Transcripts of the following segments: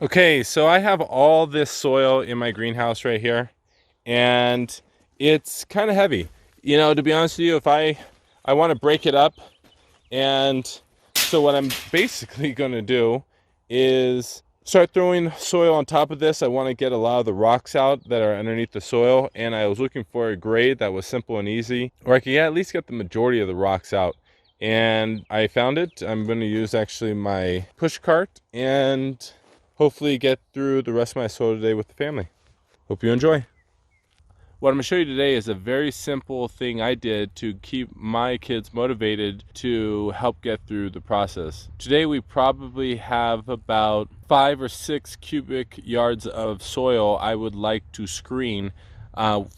Okay, so I have all this soil in my greenhouse right here, and it's kind of heavy. To be honest with you, if I want to break it up, and so what I'm basically going to do is start throwing soil on top of this. I want to get a lot of the rocks out that are underneath the soil, and I was looking for a grade that was simple and easy, or I could at least get the majority of the rocks out. And I found it. I'm going to use actually my push cart and hopefully get through the rest of my soil today with the family. Hope you enjoy. What I'm going to show you today is a very simple thing I did to keep my kids motivated to help get through the process. Today we probably have about 5 or 6 cubic yards of soil I would like to screen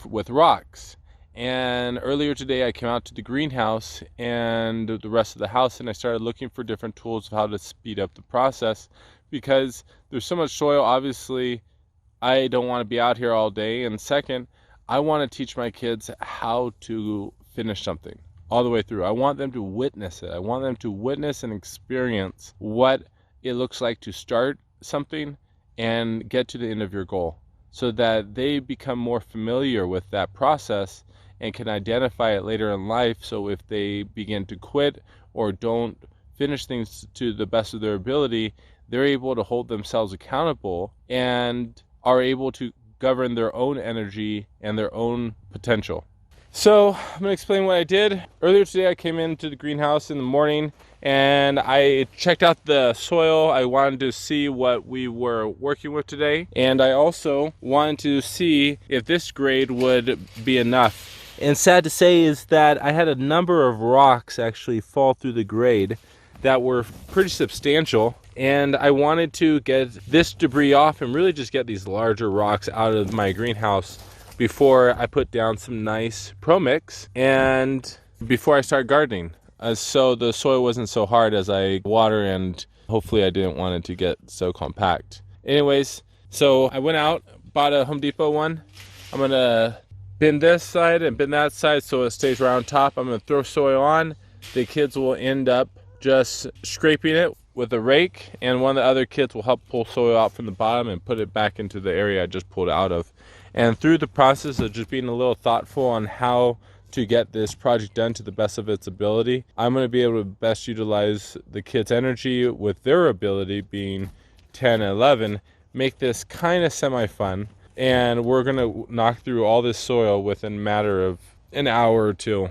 with rocks. And earlier today I came out to the greenhouse and the rest of the house, and I started looking for different tools of how to speed up the process, because there's so much soil. Obviously I don't want to be out here all day, and second, I want to teach my kids how to finish something all the way through. I want them to witness it. I want them to witness and experience what it looks like to start something and get to the end of your goal, so that they become more familiar with that process and can identify it later in life. So if they begin to quit or don't finish things to the best of their ability, they're able to hold themselves accountable and are able to govern their own energy and their own potential. So I'm going to explain what I did. Earlier today I came into the greenhouse in the morning and I checked out the soil. I wanted to see what we were working with today, and I also wanted to see if this grade would be enough. And sad to say is that I had a number of rocks actually fall through the grade that were pretty substantial, and I wanted to get this debris off and really just get these larger rocks out of my greenhouse before I put down some nice Pro Mix and before I start gardening, so the soil wasn't so hard as I water, and hopefully I didn't want it to get so compact. Anyways, so I went out, bought a Home Depot one. I'm gonna bin this side and bin that side so it stays right on top. I'm gonna throw soil on. The kids will end up just scraping it with a rake, and one of the other kids will help pull soil out from the bottom and put it back into the area I just pulled out of. And through the process of just being a little thoughtful on how to get this project done to the best of its ability, I'm going to be able to best utilize the kids' energy with their ability being 10 and 11, make this kind of semi-fun, and we're going to knock through all this soil within a matter of an hour or two.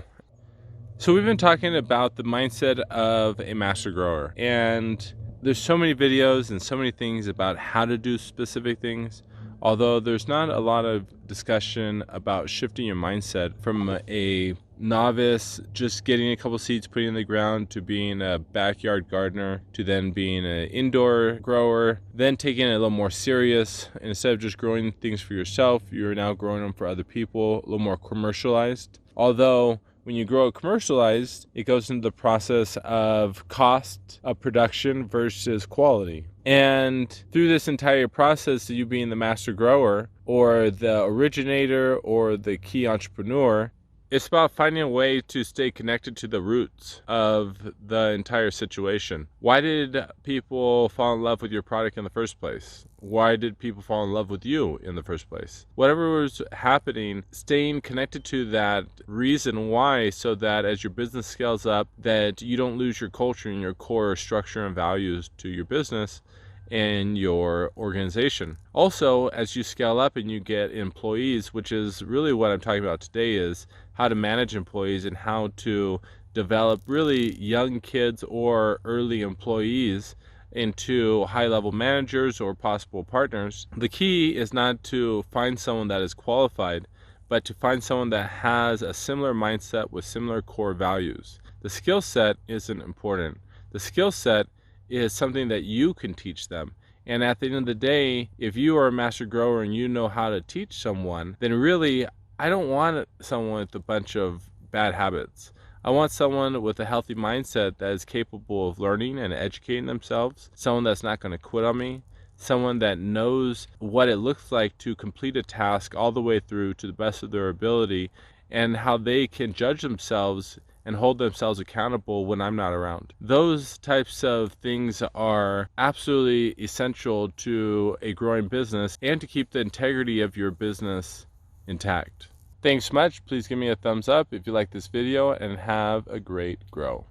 So we've been talking about the mindset of a master grower, and there's so many videos and so many things about how to do specific things, although there's not a lot of discussion about shifting your mindset from a novice just getting a couple seeds, putting in the ground, to being a backyard gardener, to then being an indoor grower, then taking it a little more serious. And instead of just growing things for yourself, you're now growing them for other people, a little more commercialized. Although when you grow it commercialized, it goes into the process of cost of production versus quality. And through this entire process of you being the master grower or the originator or the key entrepreneur, it's about finding a way to stay connected to the roots of the entire situation. Why did people fall in love with your product in the first place? Why did people fall in love with you in the first place? Whatever was happening, staying connected to that reason why, so that as your business scales up, that you don't lose your culture and your core structure and values to your business and your organization. Also, as you scale up and you get employees, which is really what I'm talking about today, is how to manage employees and how to develop really young kids or early employees into high-level managers or possible partners. The key is not to find someone that is qualified, but to find someone that has a similar mindset with similar core values. The skill set isn't important. The skill set is something that you can teach them. And at the end of the day, if you are a master grower and you know how to teach someone, then really, I don't want someone with a bunch of bad habits. I want someone with a healthy mindset that is capable of learning and educating themselves, someone that's not going to quit on me, someone that knows what it looks like to complete a task all the way through to the best of their ability, and how they can judge themselves and hold themselves accountable when I'm not around. Those types of things are absolutely essential to a growing business and to keep the integrity of your business intact. Thanks much. Please give me a thumbs up if you like this video, and have a great grow.